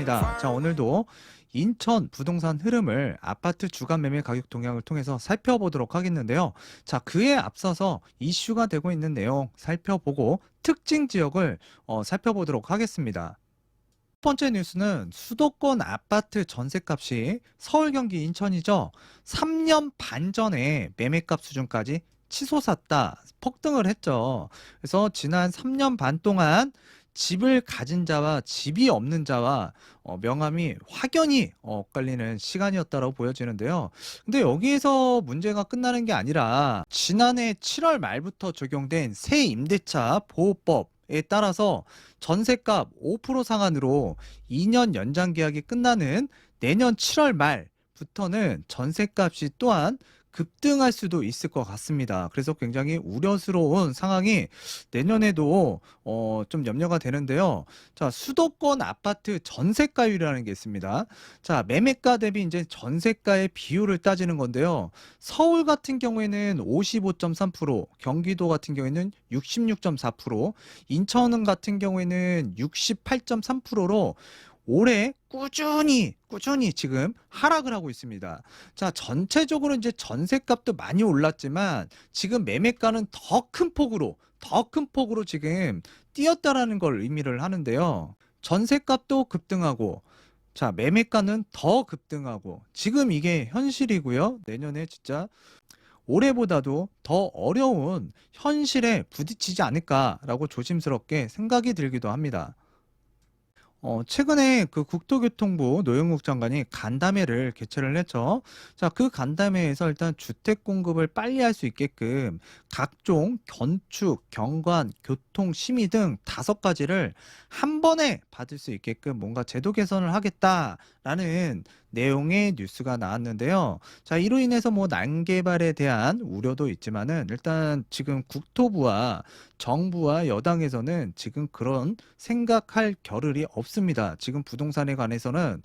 반갑습니다. 자, 오늘도 인천 부동산 흐름을 아파트 주간 매매 가격 동향을 통해서 살펴보도록 하겠는데요. 자, 그에 앞서서 이슈가 되고 있는 내용 살펴보고 특징 지역을 살펴보도록 하겠습니다. 첫 번째 뉴스는 수도권 아파트 전셋값이 서울, 경기, 인천이죠. 3년 반 전에 매매값 수준까지 치솟았다, 폭등을 했죠. 그래서 지난 3년 반 동안 집을 가진 자와 집이 없는 자와 명암이 확연히 엇갈리는 시간이었다고 보여지는데요. 근데 여기에서 문제가 끝나는 게 아니라 지난해 7월 말부터 적용된 새 임대차 보호법에 따라서 전세값 5% 상한으로 2년 연장 계약이 끝나는 내년 7월 말부터는 전세값이 또한 급등할 수도 있을 것 같습니다. 그래서 굉장히 우려스러운 상황이 내년에도 좀 염려가 되는데요. 자, 수도권 아파트 전세가율이라는 게 있습니다. 자, 매매가 대비 이제 전세가의 비율을 따지는 건데요. 서울 같은 경우에는 55.3%, 경기도 같은 경우에는 66.4%, 인천 같은 경우에는 68.3%로 올해 꾸준히 지금 하락을 하고 있습니다. 자, 전체적으로 이제 전셋값도 많이 올랐지만 지금 매매가는 더 큰 폭으로 지금 뛰었다라는 걸 의미를 하는데요. 전셋값도 급등하고, 자, 매매가는 더 급등하고, 지금 이게 현실이고요. 내년에 진짜 올해보다도 더 어려운 현실에 부딪히지 않을까라고 조심스럽게 생각이 들기도 합니다. 최근에 그 국토교통부 노영욱 장관이 간담회를 개최를 했죠. 자, 그 간담회에서 일단 주택 공급을 빨리 할 수 있게끔 각종 건축, 경관, 교통, 심의 등 5가지를 한 번에 받을 수 있게끔 뭔가 제도 개선을 하겠다라는 내용의 뉴스가 나왔는데요. 자, 이로 인해서 뭐 난개발에 대한 우려도 있지만은 일단 지금 국토부와 정부와 여당에서는 지금 그런 생각할 겨를이 없습니다. 지금 부동산에 관해서는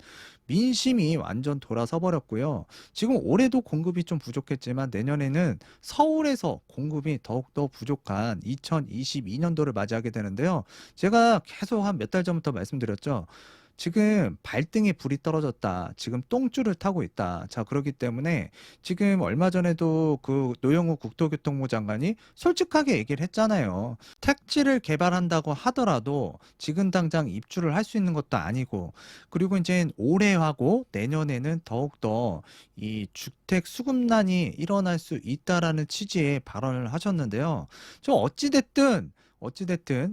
민심이 완전 돌아서 버렸고요. 지금 올해도 공급이 좀 부족했지만 내년에는 서울에서 공급이 더욱더 부족한 2022년도를 맞이하게 되는데요. 제가 계속 한 몇 달 전부터 말씀드렸죠. 지금 발등에 불이 떨어졌다. 지금 똥줄을 타고 있다. 자, 그렇기 때문에 지금 얼마 전에도 그 노영우 국토교통부 장관이 솔직하게 얘기를 했잖아요. 택지를 개발한다고 하더라도 지금 당장 입주를 할 수 있는 것도 아니고, 그리고 이제 올해하고 내년에는 더욱더 이 주택 수급난이 일어날 수 있다라는 취지의 발언을 하셨는데요. 저 어찌됐든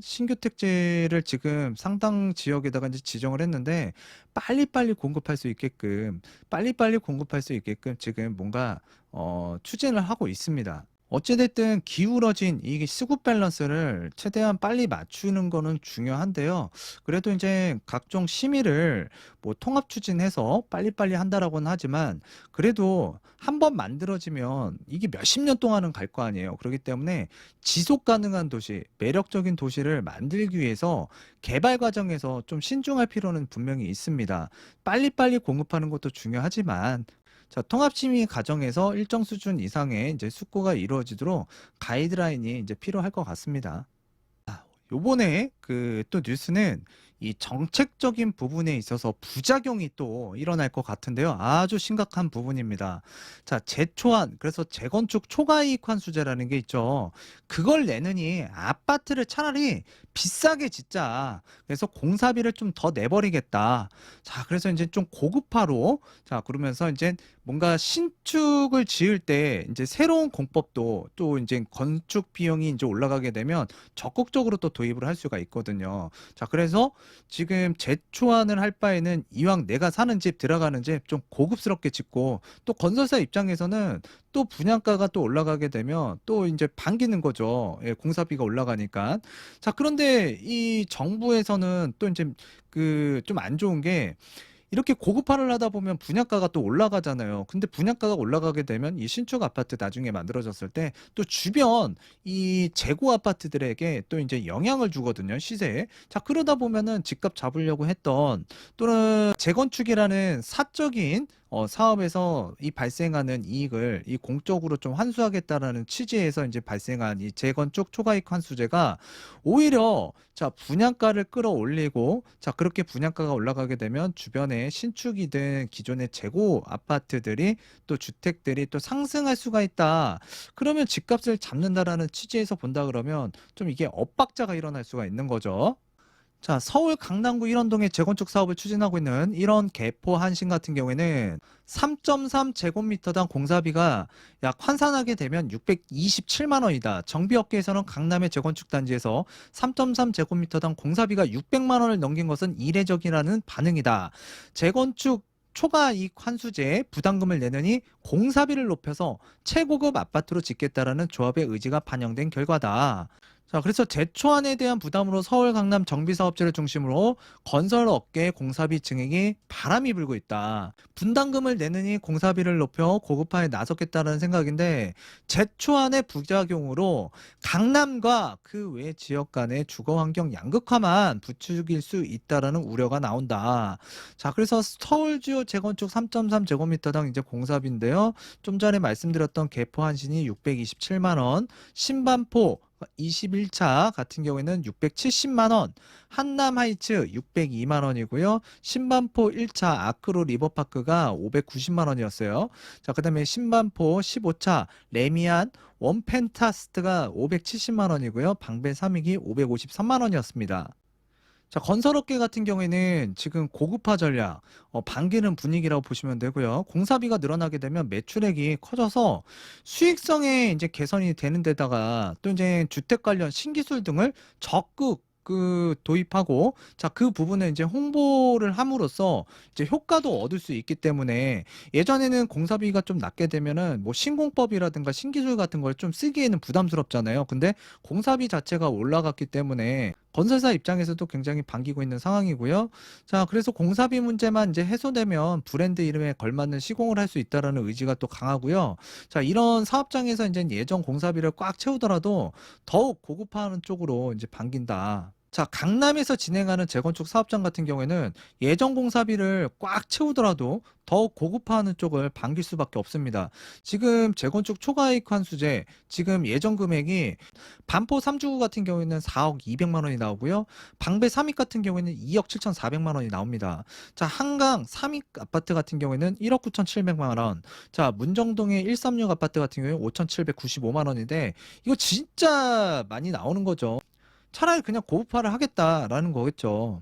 신규 택지를 지금 상당 지역에다가 이제 지정을 했는데 빨리빨리 공급할 수 있게끔 지금 뭔가 추진을 하고 있습니다. 어찌됐든 기울어진 이 수급 밸런스를 최대한 빨리 맞추는 거는 중요한데요. 그래도 이제 각종 심의를 뭐 통합 추진해서 빨리빨리 한다라고는 하지만 그래도 한번 만들어지면 이게 몇십 년 동안은 갈 거 아니에요. 그렇기 때문에 지속 가능한 도시, 매력적인 도시를 만들기 위해서 개발 과정에서 좀 신중할 필요는 분명히 있습니다. 빨리빨리 공급하는 것도 중요하지만 자, 통합심의 과정에서 일정 수준 이상의 이제 숙고가 이루어지도록 가이드라인이 이제 필요할 것 같습니다. 요번에 그 또 뉴스는 이 정책적인 부분에 있어서 부작용이 또 일어날 것 같은데요. 아주 심각한 부분입니다. 자, 재초안, 그래서 재건축 초과이익 환수제라는 게 있죠. 그걸 내느니 아파트를 차라리 비싸게 짓자. 그래서 공사비를 좀 더 내버리겠다. 자, 그래서 이제 좀 고급화로, 자, 그러면서 이제 뭔가 신축을 지을 때 이제 새로운 공법도 또 이제 건축 비용이 이제 올라가게 되면 적극적으로 또 도입을 할 수가 있거든요. 자, 그래서 지금 재초안을 할 바에는 이왕 내가 사는 집, 들어가는 집 좀 고급스럽게 짓고, 또 건설사 입장에서는 또 분양가가 또 올라가게 되면 또 이제 반기는 거죠. 예, 공사비가 올라가니까. 자, 그런데 이 정부에서는 또 이제 그 좀 안 좋은 게 이렇게 고급화를 하다 보면 분양가가 또 올라가잖아요. 근데 분양가가 올라가게 되면 이 신축 아파트 나중에 만들어졌을 때 또 주변 이 재고 아파트들에게 또 이제 영향을 주거든요, 시세에. 자, 그러다 보면은 집값 잡으려고 했던 또는 재건축이라는 사적인 사업에서 이 발생하는 이익을 이 공적으로 좀 환수하겠다라는 취지에서 이제 발생한 이 재건축 초과이익 환수제가 오히려 자, 분양가를 끌어올리고 자, 그렇게 분양가가 올라가게 되면 주변에 신축이든 기존의 재고 아파트들이 또 주택들이 또 상승할 수가 있다. 그러면 집값을 잡는다라는 취지에서 본다 그러면 좀 이게 엇박자가 일어날 수가 있는 거죠. 자, 서울 강남구 일원동에 재건축 사업을 추진하고 있는 이런 개포 한신 같은 경우에는 3.3 제곱미터당 공사비가 약 환산하게 되면 627만 원이다. 정비업계에서는 강남의 재건축 단지에서 3.3 제곱미터당 공사비가 600만 원을 넘긴 것은 이례적이라는 반응이다. 재건축 초과 이익 환수제에 부담금을 내느니 공사비를 높여서 최고급 아파트로 짓겠다라는 조합의 의지가 반영된 결과다. 자, 그래서 재초안에 대한 부담으로 서울 강남 정비사업체를 중심으로 건설 업계의 공사비 증액이 바람이 불고 있다. 분담금을 내느니 공사비를 높여 고급화에 나섰겠다는 생각인데 재초안의 부작용으로 강남과 그 외 지역 간의 주거 환경 양극화만 부추길 수 있다라는 우려가 나온다. 자, 그래서 서울 주요 재건축 3.3 제곱미터당 이제 공사비인데요. 좀 전에 말씀드렸던 개포 한신이 627만 원, 신반포 21차 같은 경우에는 670만 원, 한남 하이츠 602만 원이고요. 신반포 1차 아크로 리버파크가 590만 원이었어요. 자, 그다음에 신반포 15차 레미안 원펜타스트가 570만 원이고요. 방배 3익이 553만 원이었습니다. 자, 건설업계 같은 경우에는 지금 고급화 전략, 반기는 분위기라고 보시면 되고요. 공사비가 늘어나게 되면 매출액이 커져서 수익성에 이제 개선이 되는 데다가 또 이제 주택 관련 신기술 등을 적극 도입하고 자, 그 부분을 이제 홍보를 함으로써 이제 효과도 얻을 수 있기 때문에 예전에는 공사비가 좀 낮게 되면은 뭐 신공법이라든가 신기술 같은 걸 좀 쓰기에는 부담스럽잖아요. 근데 공사비 자체가 올라갔기 때문에 건설사 입장에서도 굉장히 반기고 있는 상황이고요. 자, 그래서 공사비 문제만 이제 해소되면 브랜드 이름에 걸맞는 시공을 할 수 있다라는 의지가 또 강하고요. 자, 이런 사업장에서 이제 예전 공사비를 꽉 채우더라도 더욱 고급화하는 쪽으로 이제 반긴다. 자, 강남에서 진행하는 재건축 사업장 같은 경우에는 예전 공사비를 꽉 채우더라도 더욱 고급화하는 쪽을 반길 수밖에 없습니다. 지금 재건축 초과이익 환수제, 지금 예전 금액이 반포 3주구 같은 경우에는 4억 200만 원이 나오고요. 방배 3익 같은 경우에는 2억 7,400만 원이 나옵니다. 자, 한강 3익 아파트 같은 경우에는 1억 9,700만 원. 자, 문정동의 136 아파트 같은 경우에 5,795만 원인데 이거 진짜 많이 나오는 거죠. 차라리 그냥 고급화를 하겠다라는 거겠죠.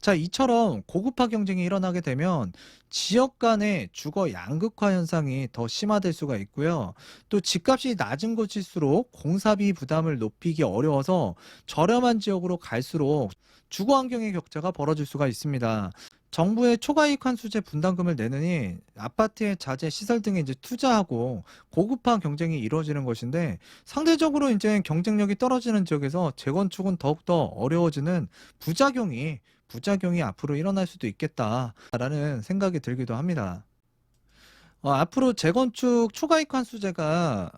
자, 이처럼 고급화 경쟁이 일어나게 되면 지역 간의 주거 양극화 현상이 더 심화될 수가 있고요. 또 집값이 낮은 곳일수록 공사비 부담을 높이기 어려워서 저렴한 지역으로 갈수록 주거 환경의 격차가 벌어질 수가 있습니다. 정부의 초과이익 환수제 분담금을 내느니 아파트의 자재 시설 등에 이제 투자하고 고급화 경쟁이 이루어지는 것인데 상대적으로 이제 경쟁력이 떨어지는 지역에서 재건축은 더욱더 어려워지는 부작용이 앞으로 일어날 수도 있겠다라는 생각이 들기도 합니다. 앞으로 재건축 초과이익 환수제가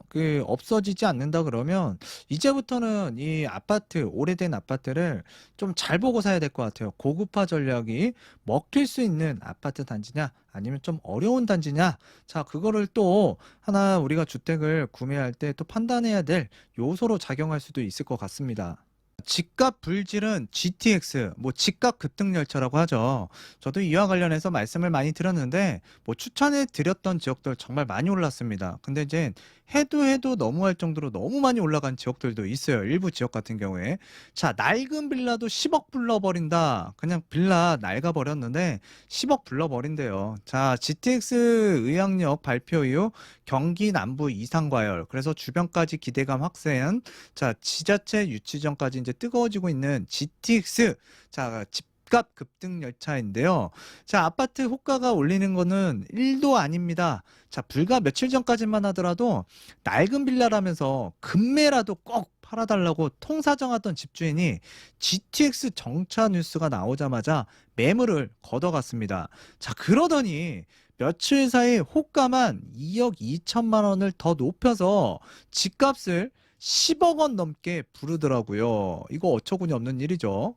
없어지지 않는다 그러면 이제부터는 이 아파트, 오래된 아파트를 좀 잘 보고 사야 될 것 같아요. 고급화 전략이 먹힐 수 있는 아파트 단지냐, 아니면 좀 어려운 단지냐. 자, 그거를 또 하나 우리가 주택을 구매할 때 또 판단해야 될 요소로 작용할 수도 있을 것 같습니다. 집값 불질은 GTX, 뭐 집값 급등 열차라고 하죠. 저도 이와 관련해서 말씀을 많이 드렸는데, 뭐 추천해 드렸던 지역들 정말 많이 올랐습니다. 근데 이제 해도 너무할 정도로 너무 많이 올라간 지역들도 있어요. 일부 지역 같은 경우에. 자, 낡은 빌라도 10억 불러버린다. 그냥 빌라 낡아버렸는데 10억 불러버린대요. 자, GTX 의학역 발표 이후 경기 남부 이상과열. 그래서 주변까지 기대감 확산. 자, 지자체 유치 전까지 이제 뜨거워지고 있는 GTX. 자, 집값 급등 열차인데요. 자, 아파트 호가가 올리는 거는 1도 아닙니다. 자, 불과 며칠 전까지만 하더라도 낡은 빌라라면서 급매라도 꼭 팔아달라고 통사정하던 집주인이 GTX 정차 뉴스가 나오자마자 매물을 걷어갔습니다. 자, 그러더니 며칠 사이 호가만 2억 2천만 원을 더 높여서 집값을 10억 원 넘게 부르더라고요. 이거 어처구니 없는 일이죠.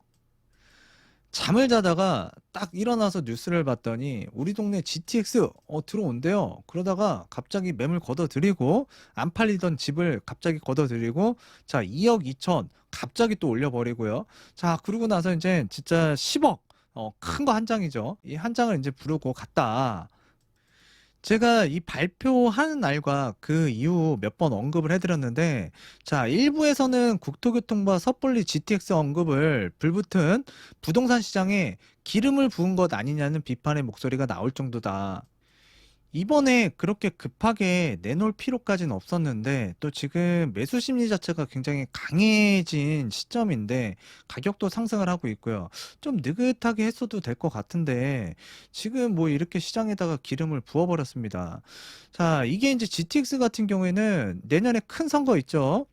잠을 자다가 딱 일어나서 뉴스를 봤더니 우리 동네 GTX 들어온대요. 그러다가 갑자기 매물 걷어들이고 안 팔리던 집을 갑자기 걷어들이고 자 2억 2천 갑자기 또 올려버리고요. 자 그러고 나서 이제 진짜 10억 큰 거 한 장이죠. 이 한 장을 이제 부르고 갔다. 제가 이 발표하는 날과 그 이후 몇 번 언급을 해드렸는데, 자, 일부에서는 국토교통부와 섣불리 GTX 언급을 불붙은 부동산 시장에 기름을 부은 것 아니냐는 비판의 목소리가 나올 정도다. 이번에 그렇게 급하게 내놓을 필요까지는 없었는데 또 지금 매수 심리 자체가 굉장히 강해진 시점인데 가격도 상승을 하고 있고요. 좀 느긋하게 했어도 될 것 같은데 지금 뭐 이렇게 시장에다가 기름을 부어버렸습니다. 자, 이게 이제 GTX 같은 경우에는 내년에 큰 선거 있죠.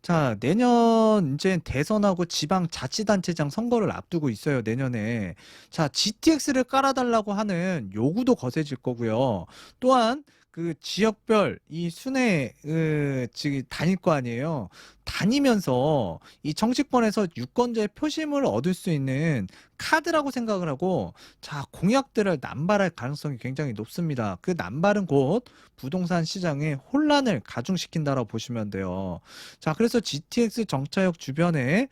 자, 내년 이제 대선하고 지방자치단체장 선거를 앞두고 있어요, 내년에. 자, GTX를 깔아달라고 하는 요구도 거세질 거고요. 또한 그 지역별 이 순회 즉 다닐 거 아니에요. 다니면서 이 정치권에서 유권자의 표심을 얻을 수 있는 카드라고 생각을 하고 자 공약들을 남발할 가능성이 굉장히 높습니다. 그 남발은 곧 부동산 시장에 혼란을 가중시킨다라고 보시면 돼요. 자 그래서 GTX 정차역 주변에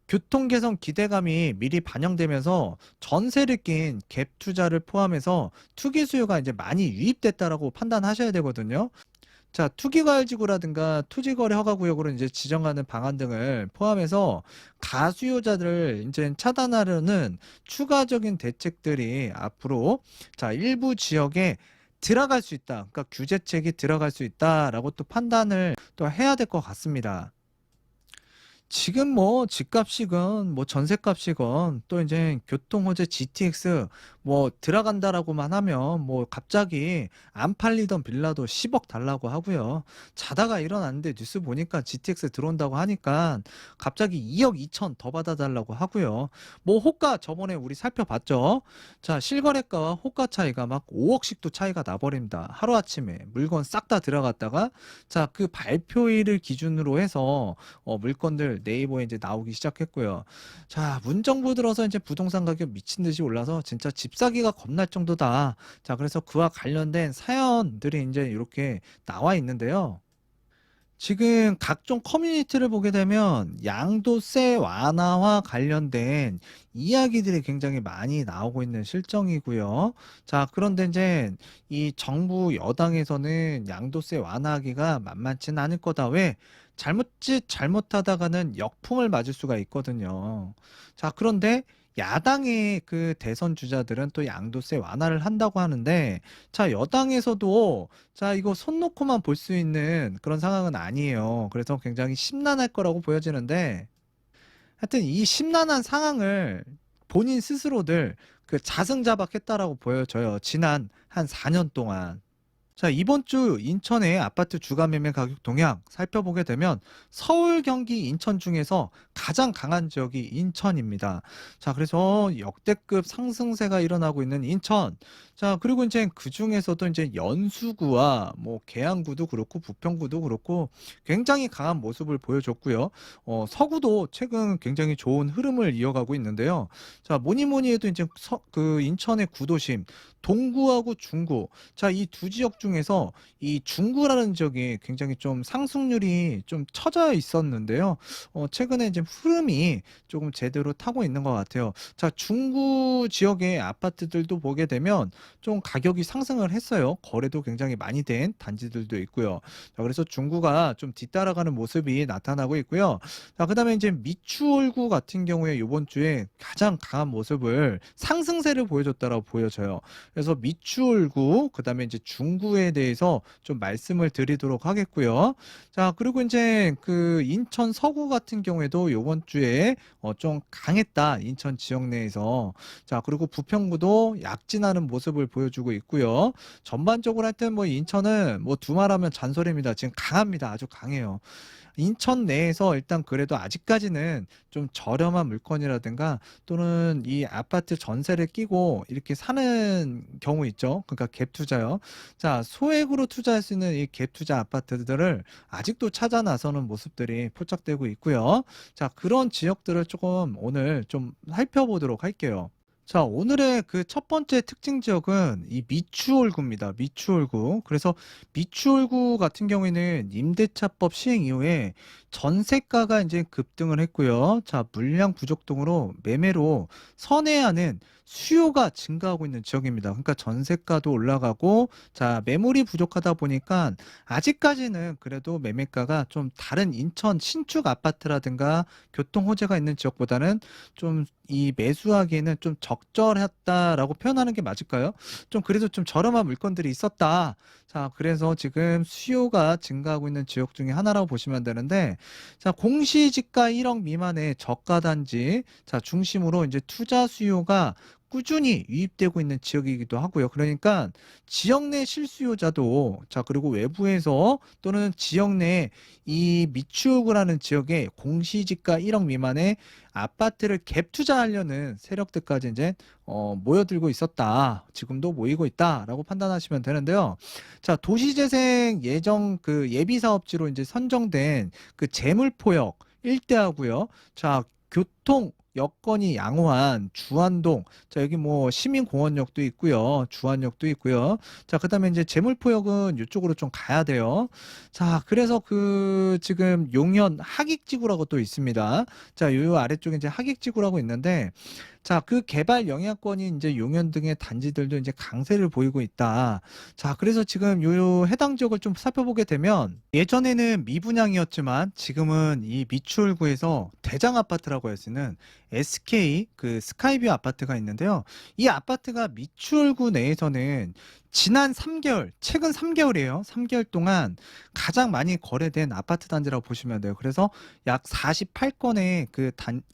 교통 개선 기대감이 미리 반영되면서 전세를 낀 갭 투자를 포함해서 투기 수요가 이제 많이 유입됐다라고 판단하셔야 되거든요. 자, 투기과열지구라든가 토지거래 허가구역으로 이제 지정하는 방안 등을 포함해서 가수요자들을 이제 차단하려는 추가적인 대책들이 앞으로 자, 일부 지역에 들어갈 수 있다. 그러니까 규제책이 들어갈 수 있다라고 또 판단을 또 해야 될 것 같습니다. 지금 뭐 집값이건 뭐 전셋값이건 또 이제 교통호재 GTX 뭐 들어간다라고만 하면 뭐 갑자기 안 팔리던 빌라도 10억 달라고 하고요. 자다가 일어났는데 뉴스 보니까 GTX 들어온다고 하니까 갑자기 2억 2천 더 받아달라고 하고요. 뭐 호가 저번에 우리 살펴봤죠. 자 실거래가와 호가 차이가 막 5억씩도 차이가 나버립니다. 하루아침에 물건 싹 다 들어갔다가 자 그 발표일을 기준으로 해서 물건들 네이버에 이제 나오기 시작했고요. 자, 문정부 들어서 이제 부동산 가격 미친 듯이 올라서 진짜 집 사기가 겁날 정도다. 자, 그래서 그와 관련된 사연들이 이제 이렇게 나와 있는데요. 지금 각종 커뮤니티를 보게 되면 양도세 완화와 관련된 이야기들이 굉장히 많이 나오고 있는 실정이고요. 자, 그런데 이제 이 정부 여당에서는 양도세 완화하기가 만만치는 않을 거다. 왜? 잘못짓 잘못하다가는 역풍을 맞을 수가 있거든요. 자, 그런데 야당의 그 대선 주자들은 또 양도세 완화를 한다고 하는데 자, 여당에서도 자, 이거 손 놓고만 볼 수 있는 그런 상황은 아니에요. 그래서 굉장히 심란할 거라고 보여지는데, 하여튼 이 심란한 상황을 본인 스스로들 그 자승자박했다라고 보여져요. 지난 한 4년 동안. 자, 이번 주 인천의 아파트 주간 매매 가격 동향 살펴보게 되면 서울, 경기, 인천 중에서 가장 강한 지역이 인천입니다. 자, 그래서 역대급 상승세가 일어나고 있는 인천. 자, 그리고 이제 그 중에서도 이제 연수구와 뭐 계양구도 그렇고 부평구도 그렇고 굉장히 강한 모습을 보여줬고요. 서구도 최근 굉장히 좋은 흐름을 이어가고 있는데요. 자, 뭐니 뭐니 해도 이제 그 인천의 구도심, 동구하고 중구. 자, 이 두 지역 중에서 이 중구라는 지역이 굉장히 좀 상승률이 좀 처져 있었는데요. 최근에 이제 흐름이 조금 제대로 타고 있는 것 같아요. 자, 중구 지역의 아파트들도 보게 되면 좀 가격이 상승을 했어요. 거래도 굉장히 많이 된 단지들도 있고요. 자, 그래서 중구가 좀 뒤따라가는 모습이 나타나고 있고요. 자, 그다음에 이제 미추홀구 같은 경우에 이번 주에 가장 강한 모습을 상승세를 보여줬다라고 보여져요. 그래서 미추홀구, 그다음에 이제 중구에 대해서 좀 말씀을 드리도록 하겠고요. 자, 그리고 이제 그 인천 서구 같은 경우에도 이번 주에 좀 강했다. 인천 지역 내에서. 자, 그리고 부평구도 약진하는 모습을 보여주고 있고요. 전반적으로 하여튼 뭐 인천은 뭐 두말하면 잔소리입니다. 지금 강합니다. 아주 강해요. 인천 내에서 일단 그래도 아직까지는 좀 저렴한 물건이라든가 또는 이 아파트 전세를 끼고 이렇게 사는 경우 있죠. 그러니까 갭 투자요. 자, 소액으로 투자할 수 있는 이 갭 투자 아파트들을 아직도 찾아 나서는 모습들이 포착되고 있고요. 자, 그런 지역들을 조금 오늘 좀 살펴보도록 할게요. 자, 오늘의 그 첫 번째 특징 지역은 이 미추홀구입니다. 미추홀구. 그래서 미추홀구 같은 경우에는 임대차법 시행 이후에 전세가가 이제 급등을 했고요. 자, 물량 부족 등으로 매매로 선회하는 수요가 증가하고 있는 지역입니다. 그러니까 전세가도 올라가고, 자, 매물이 부족하다 보니까 아직까지는 그래도 매매가가 좀 다른 인천 신축 아파트라든가 교통 호재가 있는 지역보다는 좀 이 매수하기에는 좀 적절했다라고 표현하는 게 맞을까요? 좀 그래도 좀 저렴한 물건들이 있었다. 자, 그래서 지금 수요가 증가하고 있는 지역 중에 하나라고 보시면 되는데, 자, 공시지가 1억 미만의 저가 단지, 자, 중심으로 이제 투자 수요가 꾸준히 유입되고 있는 지역이기도 하고요. 그러니까 지역 내 실수요자도, 자, 그리고 외부에서 또는 지역 내 이 미추홀구라는 지역에 공시지가 1억 미만의 아파트를 갭 투자하려는 세력들까지 이제 모여들고 있었다. 지금도 모이고 있다라고 판단하시면 되는데요. 자, 도시재생 예정 그 예비 사업지로 이제 선정된 그 재물포역 일대하고요. 자, 교통 여건이 양호한 주안동, 자, 여기 뭐 시민공원역도 있고요, 주안역도 있고요. 자, 그다음에 이제 재물포역은 이쪽으로 좀 가야 돼요. 자, 그래서 그 지금 용현 하객지구라고 또 있습니다. 자, 요 아래쪽에 이제 하객지구라고 있는데, 자, 그 개발 영향권이 이제 용현 등의 단지들도 이제 강세를 보이고 있다. 자, 그래서 지금 요 해당 지역을 좀 살펴보게 되면 예전에는 미분양이었지만 지금은 이 미추홀구에서 대장 아파트라고 할 수 있는 SK 그 스카이뷰 아파트가 있는데요. 이 아파트가 미추홀구 내에서는 지난 3개월, 최근 3개월이에요. 3개월 동안 가장 많이 거래된 아파트 단지라고 보시면 돼요. 그래서 약 48건의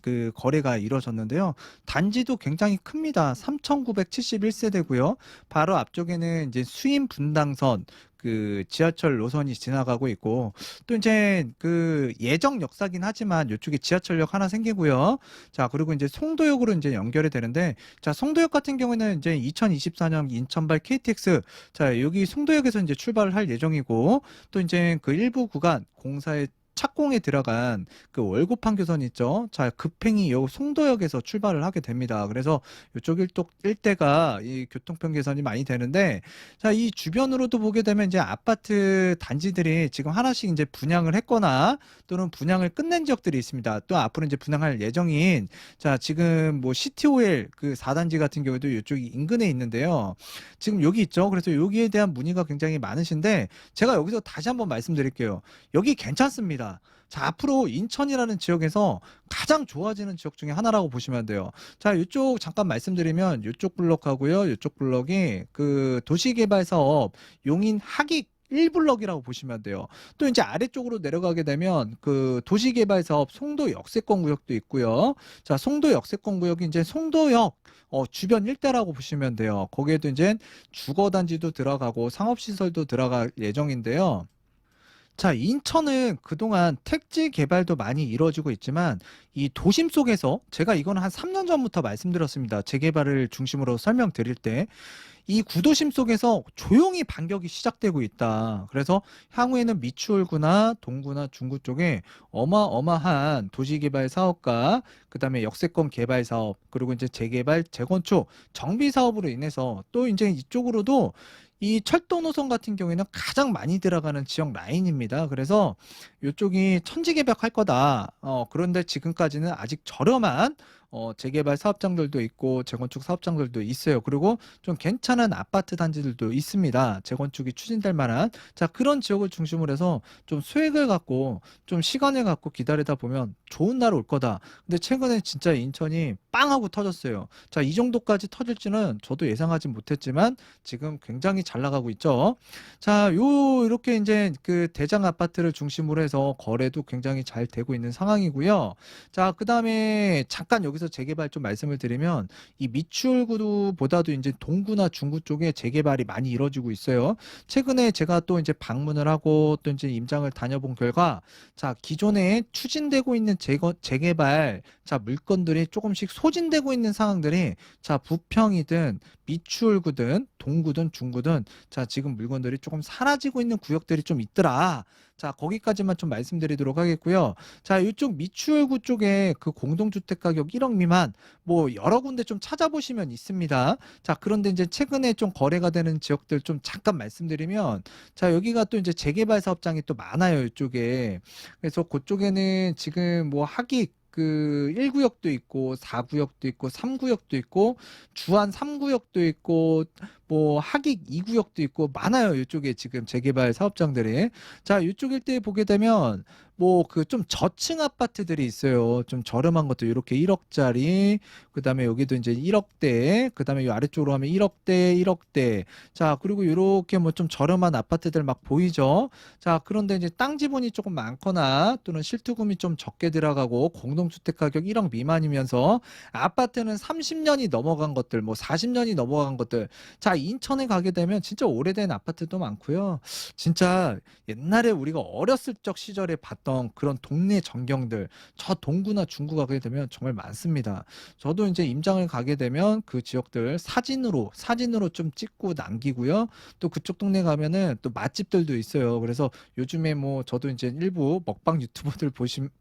그 거래가 이루어졌는데요. 단지도 굉장히 큽니다. 3,971세대고요. 바로 앞쪽에는 이제 수임 분당선 그 지하철 노선이 지나가고 있고, 또 이제 그 예정 역사긴 하지만 이쪽에 지하철역 하나 생기고요. 자, 그리고 이제 송도역으로 이제 연결이 되는데, 자, 송도역 같은 경우에는 이제 2024년 인천발 KTX, 자, 여기 송도역에서 이제 출발을 할 예정이고, 또 이제 그 일부 구간 공사에 착공에 들어간 그 월곡 교선 있죠. 자, 급행이 요 송도역에서 출발을 하게 됩니다. 그래서 이쪽 일대가 이 교통편 개선이 많이 되는데, 자, 이 주변으로도 보게 되면 이제 아파트 단지들이 지금 하나씩 이제 분양을 했거나 또는 분양을 끝낸 지역들이 있습니다. 또 앞으로 이제 분양할 예정인, 자, 지금 뭐 CTOL 그 4단지 같은 경우도 이쪽이 인근에 있는데요. 지금 여기 있죠. 그래서 여기에 대한 문의가 굉장히 많으신데, 제가 여기서 다시 한번 말씀드릴게요. 여기 괜찮습니다. 자, 앞으로 인천이라는 지역에서 가장 좋아지는 지역 중에 하나라고 보시면 돼요. 자, 이쪽 잠깐 말씀드리면 이쪽 블럭하고요. 이쪽 블럭이 그 도시개발 사업 용인 하객 1블럭이라고 보시면 돼요. 또 이제 아래쪽으로 내려가게 되면 그 도시개발 사업 송도 역세권 구역도 있고요. 자, 송도 역세권 구역이 이제 송도역 주변 일대라고 보시면 돼요. 거기에도 이제 주거단지도 들어가고 상업시설도 들어갈 예정인데요. 자, 인천은 그동안 택지 개발도 많이 이루어지고 있지만 이 도심 속에서 제가 이거는 한 3년 전부터 말씀드렸습니다. 재개발을 중심으로 설명드릴 때 이 구도심 속에서 조용히 반격이 시작되고 있다. 그래서 향후에는 미추홀구나 동구나 중구 쪽에 어마어마한 도시개발 사업과 그다음에 역세권 개발 사업, 그리고 이제 재개발, 재건축, 정비 사업으로 인해서 또 이제 이쪽으로도 이 철도 노선 같은 경우에는 가장 많이 들어가는 지역 라인입니다. 그래서 이쪽이 천지개벽할 거다. 그런데 지금까지는 아직 저렴한 재개발 사업장들도 있고 재건축 사업장들도 있어요. 그리고 좀 괜찮은 아파트 단지들도 있습니다. 재건축이 추진될 만한. 자, 그런 지역을 중심으로 해서 좀 수익을 갖고 좀 시간을 갖고 기다리다 보면 좋은 날 올 거다. 근데 최근에 진짜 인천이 빵 하고 터졌어요. 자, 이 정도까지 터질지는 저도 예상하지 못했지만 지금 굉장히 잘 나가고 있죠. 자, 이렇게 이제 그 대장 아파트를 중심으로 해서 거래도 굉장히 잘 되고 있는 상황이고요. 자, 그다음에 잠깐 여기서 재개발 좀 말씀을 드리면 이 미추홀구보다도 이제 동구나 중구 쪽에 재개발이 많이 이루어지고 있어요. 최근에 제가 또 이제 방문을 하고 또 이제 임장을 다녀본 결과 자, 기존에 추진되고 있는 재개발 자, 물건들이 조금씩 소진되고 있는 상황들이 자, 부평이든 미추홀구든 동구든 중구든 자, 지금 물건들이 조금 사라지고 있는 구역들이 좀 있더라. 자, 거기까지만 좀 말씀드리도록 하겠고요. 자, 이쪽 미추홀구 쪽에 그 공동주택 가격 1억 미만 뭐 여러 군데 좀 찾아보시면 있습니다. 자, 그런데 이제 최근에 좀 거래가 되는 지역들 좀 잠깐 말씀드리면 자, 여기가 또 이제 재개발 사업장이 또 많아요, 이쪽에. 그래서 그쪽에는 지금 뭐 하기 그 1구역도 있고 4구역도 있고 3구역도 있고 주안 3구역도 있고 뭐 하객 2구역도 있고 많아요. 이쪽에 지금 재개발 사업장들이. 자, 이쪽 일대에 보게 되면 뭐 그 좀 저층 아파트들이 있어요. 좀 저렴한 것도 이렇게 1억짜리, 그다음에 여기도 이제 1억대, 그다음에 이 아래쪽으로 하면 1억대, 1억대. 자, 그리고 이렇게 뭐 좀 저렴한 아파트들 막 보이죠? 자, 그런데 이제 땅 지분이 조금 많거나 또는 실투금이 좀 적게 들어가고 공동주택 가격 1억 미만이면서 아파트는 30년이 넘어간 것들, 뭐 40년이 넘어간 것들. 자, 인천에 가게 되면 진짜 오래된 아파트도 많고요. 진짜 옛날에 우리가 어렸을 적 시절에 봤던 그런 동네 전경들, 저 동구나 중구 가게 되면 정말 많습니다. 저도 이제 임장을 가게 되면 그 지역들 사진으로 좀 찍고 남기고요. 또 그쪽 동네 가면은 또 맛집들도 있어요. 그래서 요즘에 뭐 저도 이제 일부 먹방 유튜버들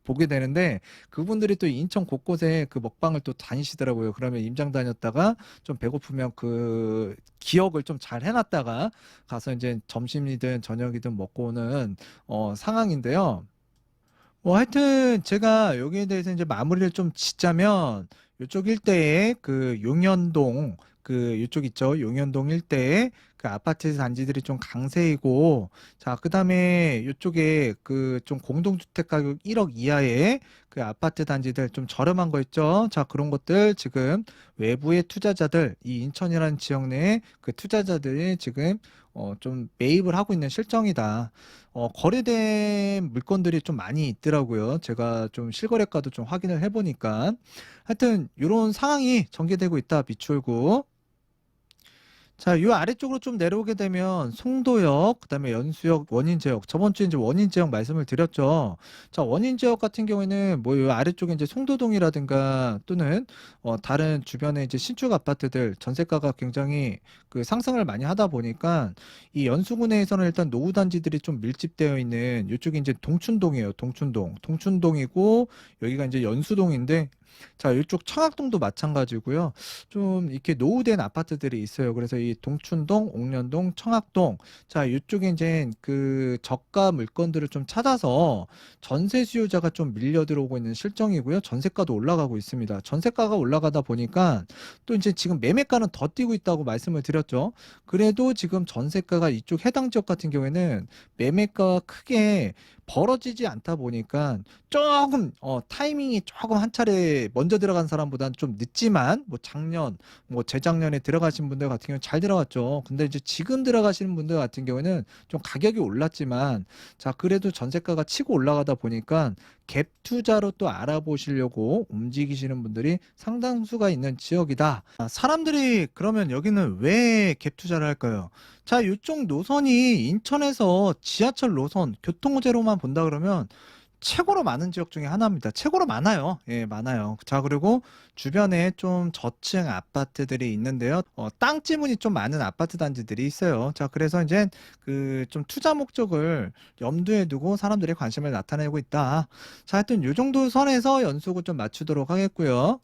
보게 되는데 그분들이 또 인천 곳곳에 그 먹방을 또 다니시더라고요. 그러면 임장 다녔다가 좀 배고프면 그 기억을 좀 잘 해놨다가 가서 이제 점심이든 저녁이든 먹고 오는 상황인데요. 뭐 하여튼 제가 여기에 대해서 이제 마무리를 좀 짓자면 이쪽 일대에 그 용현동 그 이쪽 있죠. 용현동 일대에 그 아파트 단지들이 좀 강세이고 자, 그다음에 이쪽에 그 좀 공동주택 가격 1억 이하의 그 아파트 단지들 좀 저렴한 거 있죠. 자, 그런 것들 지금 외부의 투자자들 이 인천이라는 지역 내에 그 투자자들이 지금 좀 매입을 하고 있는 실정이다. 거래된 물건들이 좀 많이 있더라고요. 제가 좀 실거래가도 좀 확인을 해보니까. 하여튼, 이런 상황이 전개되고 있다, 미추홀구. 자, 이 아래쪽으로 좀 내려오게 되면 송도역, 그다음에 연수역, 원인제역. 저번 주에 이제 원인제역 말씀을 드렸죠. 자, 원인제역 같은 경우에는 뭐 이 아래쪽에 이제 송도동이라든가 또는 다른 주변에 이제 신축 아파트들 전세가가 굉장히 그 상승을 많이 하다 보니까 이 연수구내에서는 일단 노후 단지들이 좀 밀집되어 있는 이쪽이 이제 동춘동이에요. 동춘동. 동춘동이고 여기가 이제 연수동인데 자, 이쪽 청학동도 마찬가지고요. 좀 이렇게 노후된 아파트들이 있어요. 그래서 이 동춘동, 옥년동, 청학동, 자, 이쪽에 이제 그 저가 물건들을 좀 찾아서 전세 수요자가 좀 밀려 들어오고 있는 실정이고요. 전세가도 올라가고 있습니다. 전세가가 올라가다 보니까 또 이제 지금 매매가는 더 뛰고 있다고 말씀을 드렸죠. 그래도 지금 전세가가 이쪽 해당 지역 같은 경우에는 매매가가 크게 벌어지지 않다 보니까 조금 타이밍이 조금 한 차례 먼저 들어간 사람보다는 좀 늦지만 뭐 작년 뭐 재작년에 들어가신 분들 같은 경우는 잘 들어갔죠. 근데 이제 지금 들어가시는 분들 같은 경우에는 좀 가격이 올랐지만 자, 그래도 전세가가 치고 올라가다 보니까 갭 투자로 또 알아보시려고 움직이시는 분들이 상당수가 있는 지역이다. 아, 사람들이 그러면 여기는 왜 갭 투자를 할까요? 자, 이쪽 노선이 인천에서 지하철 노선 교통호재로만 본다 그러면 최고로 많은 지역 중에 하나입니다. 최고로 많아요. 예, 많아요. 자, 그리고 주변에 좀 저층 아파트들이 있는데요. 땅 지분이 좀 많은 아파트 단지들이 있어요. 자, 그래서 이제 그 좀 투자 목적을 염두에 두고 사람들이 관심을 나타내고 있다. 자, 하여튼 요 정도 선에서 연속을 좀 맞추도록 하겠고요.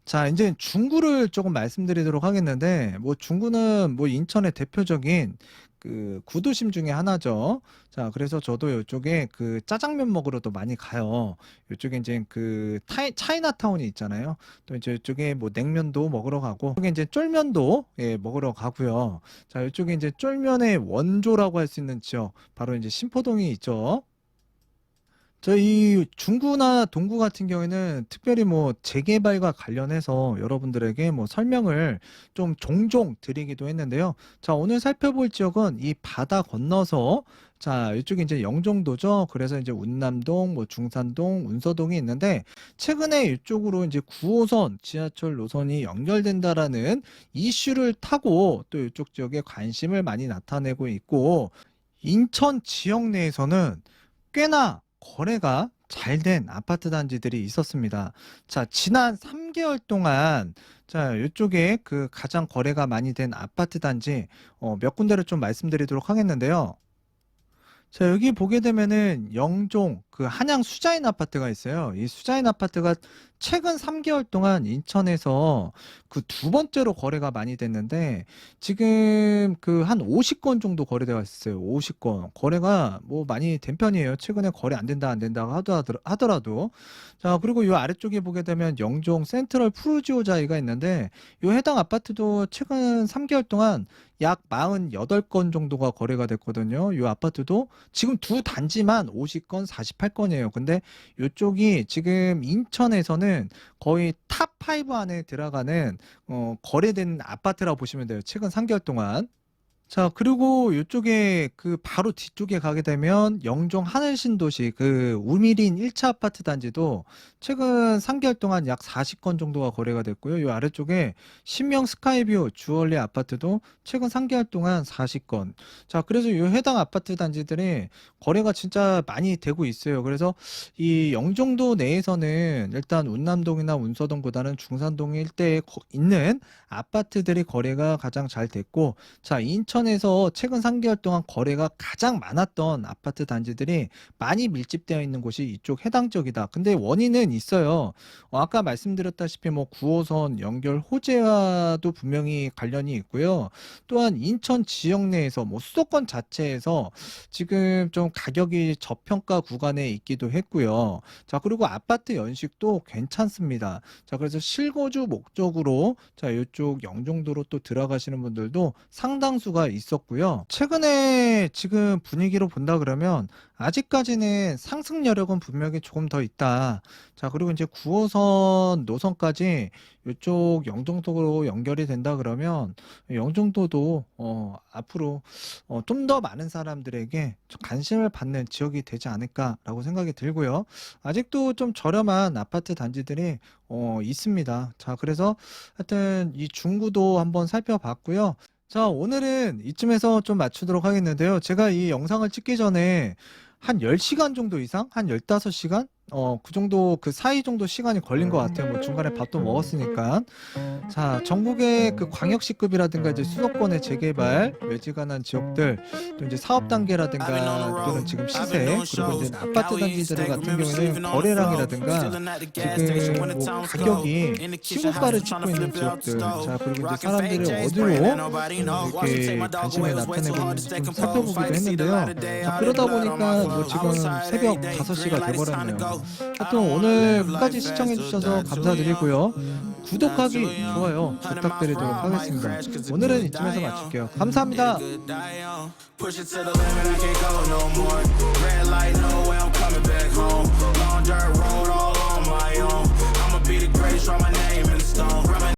자, 이제 중구를 조금 말씀드리도록 하겠는데, 뭐 중구는 뭐 인천의 대표적인 그 구도심 중에 하나죠. 자, 그래서 저도 이쪽에 그 짜장면 먹으러도 많이 가요. 이쪽에 이제 그 차이나타운이 있잖아요. 또 이제 이쪽에 뭐 냉면도 먹으러 가고, 이쪽에 이제 쫄면도 예, 먹으러 가고요. 자, 이쪽에 이제 쫄면의 원조라고 할 수 있는 지역, 바로 이제 신포동이 있죠. 이 중구나 동구 같은 경우에는 특별히 뭐 재개발과 관련해서 여러분들에게 뭐 설명을 좀 종종 드리기도 했는데요. 자, 오늘 살펴볼 지역은 이 바다 건너서 자, 이쪽이 이제 영종도죠. 그래서 이제 운남동, 뭐 중산동, 운서동이 있는데 최근에 이쪽으로 이제 9호선 지하철 노선이 연결된다라는 이슈를 타고 또 이쪽 지역에 관심을 많이 나타내고 있고 인천 지역 내에서는 꽤나 거래가 잘 된 아파트 단지들이 있었습니다. 자, 지난 3개월 동안 자, 이쪽에 그 가장 거래가 많이 된 아파트 단지 몇 군데를 좀 말씀드리도록 하겠는데요. 자, 여기 보게 되면은 영종 그 한양 수자인 아파트가 있어요. 이 수자인 아파트가 최근 3개월 동안 인천에서 그 두 번째로 거래가 많이 됐는데 지금 그 한 50건 정도 거래되어 있어요. 50건. 거래가 뭐 많이 된 편이에요. 최근에 거래 안 된다 안 된다고 하더라도. 자, 그리고 이 아래쪽에 보게 되면 영종 센트럴 푸르지오자이가 있는데 이 해당 아파트도 최근 3개월 동안 약 48건 정도가 거래가 됐거든요. 이 아파트도 지금 두 단지만 50건, 48건이에요. 근데 이쪽이 지금 인천에서는 거의 탑5 안에 들어가는 거래된 아파트라고 보시면 돼요. 최근 3개월 동안. 자, 그리고 이쪽에 그 바로 뒤쪽에 가게 되면 영종 하늘신도시 그 우미린 1차 아파트 단지도 최근 3개월 동안 약 40건 정도가 거래가 됐고요. 이 아래쪽에 신명 스카이뷰 주얼리 아파트도 최근 3개월 동안 40건. 자, 그래서 이 해당 아파트 단지들이 거래가 진짜 많이 되고 있어요. 그래서 이 영종도 내에서는 일단 운남동이나 운서동보다는 중산동 일대에 있는 아파트들이 거래가 가장 잘 됐고 자, 인천에서 최근 3개월 동안 거래가 가장 많았던 아파트 단지들이 많이 밀집되어 있는 곳이 이쪽 해당 지역이다. 근데 원인은 있어요. 아까 말씀드렸다시피 뭐 9호선 연결 호재와도 분명히 관련이 있고요. 또한 인천 지역 내에서 뭐 수도권 자체에서 지금 좀 가격이 저평가 구간에 있기도 했고요. 자, 그리고 아파트 연식도 괜찮습니다. 자, 그래서 실거주 목적으로 자, 이쪽 영종도로 또 들어가시는 분들도 상당수가 있었고요. 최근에 지금 분위기로 본다 그러면 아직까지는 상승 여력은 분명히 조금 더 있다. 자, 그리고 이제 9호선 노선까지 이쪽 영종도로 연결이 된다 그러면 영종도도 앞으로 좀 더 많은 사람들에게 좀 관심을 받는 지역이 되지 않을까라고 생각이 들고요. 아직도 좀 저렴한 아파트 단지들이 있습니다. 자, 그래서 하여튼 이 중구도 한번 살펴봤고요. 자, 오늘은 이쯤에서 좀 맞추도록 하겠는데요. 제가 이 영상을 찍기 전에 한 10시간 정도 이상? 한 15시간? 그 정도, 그 사이 정도 시간이 걸린 것 같아요. 뭐 중간에 밥도 먹었으니까. 자, 전국의 그 광역시급이라든가 이제 수도권의 재개발, 외지관한 지역들, 또 이제 사업 단계라든가 또는 지금 시세, 그리고 이제 아파트 단지들 같은 경우에는 거래량이라든가 지금 뭐 가격이 신고가를 찍고 있는 지역들, 자, 그리고 이제 사람들이 어디로 이렇게 관심을 나타내고 있는지 좀 살펴보기도 했는데요. 자, 그러다 보니까 뭐 지금 새벽 5시가 돼버렸네요. 하여튼 오늘 끝까지 시청해주셔서 감사드리고요. 구독하기, 좋아요 부탁드리도록 하겠습니다. 오늘은 이쯤에서 마칠게요. 감사합니다. Push it to the limit, I can't go no more. Red light, no way, I'm coming back home. Long dirt road, all on my own. I'ma be the greatest, write my name in stone.